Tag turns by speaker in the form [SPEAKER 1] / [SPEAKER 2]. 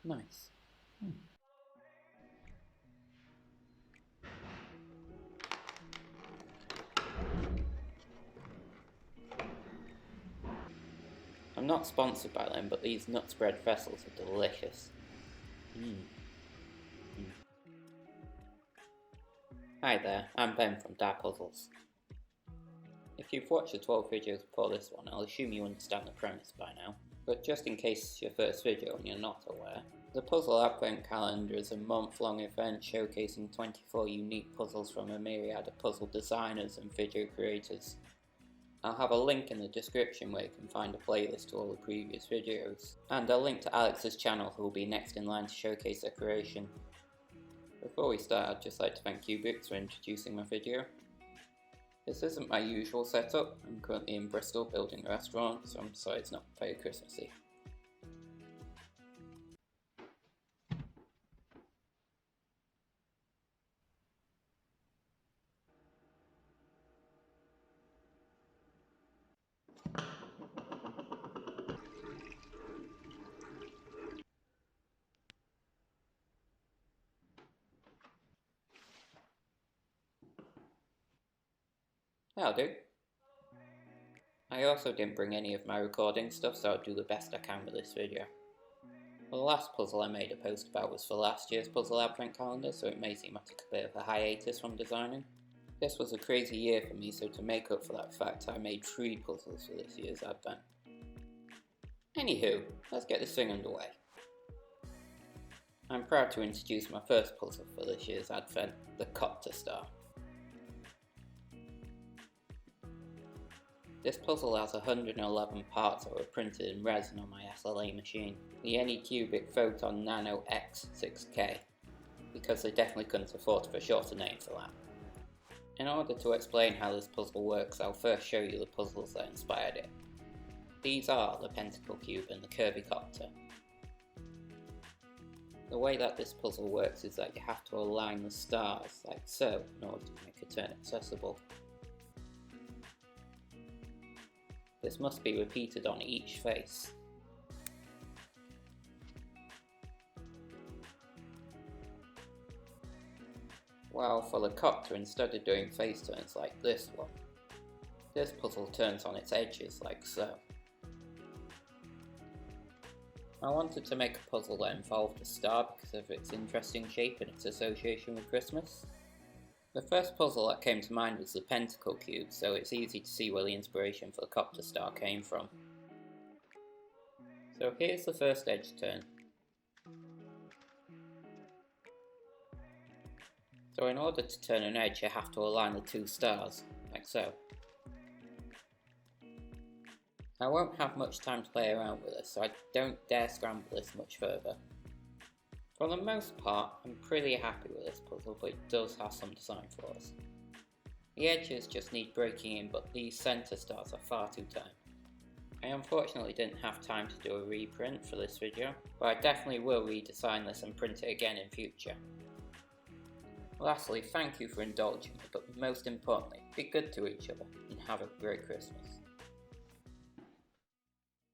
[SPEAKER 1] Nice. I'm not sponsored by them, but these nut spread pretzels are delicious. Hi there, I'm Ben from Dark Puzzles. If you've watched the 12 videos before this one, I'll assume you understand the premise by now. But just in case it's your first video and you're not aware, the Puzzle Advent Calendar is a month-long event showcasing 24 unique puzzles from a myriad of puzzle designers and video creators. I'll have a link in the description where you can find a playlist to all the previous videos, and I'll link to Alex's channel who will be next in line to showcase their creation. Before we start, I'd just like to thank Cubics for introducing my video. This isn't my usual setup. I'm currently in Bristol building a restaurant, so I'm sorry it's not very Christmassy. That'll do. I also didn't bring any of my recording stuff, so I'll do the best I can with this video. Well, the last puzzle I made a post about was for last year's Puzzle Advent Calendar, so it may seem I took a bit of a hiatus from designing. This was a crazy year for me, so to make up for that fact, I made 3 puzzles for this year's Advent. Anywho, let's get this thing underway. I'm proud to introduce my first puzzle for this year's Advent, the Copterstar. This puzzle has 111 parts that were printed in resin on my SLA machine, the Anycubic Photon Nano X6K, because they definitely couldn't afford to put a shorter name for that. In order to explain how this puzzle works, I'll first show you the puzzles that inspired it. These are the Pentacle Cube and the Curvy Copter. The way that this puzzle works is that you have to align the stars like so in order to make a turn accessible. This must be repeated on each face. While for the copter, instead of doing face turns like this one, this puzzle turns on its edges like so. I wanted to make a puzzle that involved a star because of its interesting shape and its association with Christmas. The first puzzle that came to mind was the Pentacle Cube, so it's easy to see where the inspiration for the Copterstar came from. So here's the first edge turn. So in order to turn an edge, you have to align the 2 stars, like so. I won't have much time to play around with this, so I don't dare scramble this much further. For the most part, I'm pretty happy with this puzzle, but it does have some design flaws. The edges just need breaking in, but these centre stars are far too tiny. I unfortunately didn't have time to do a reprint for this video, but I definitely will redesign this and print it again in future. Lastly, thank you for indulging me, but most importantly, be good to each other and have a great Christmas.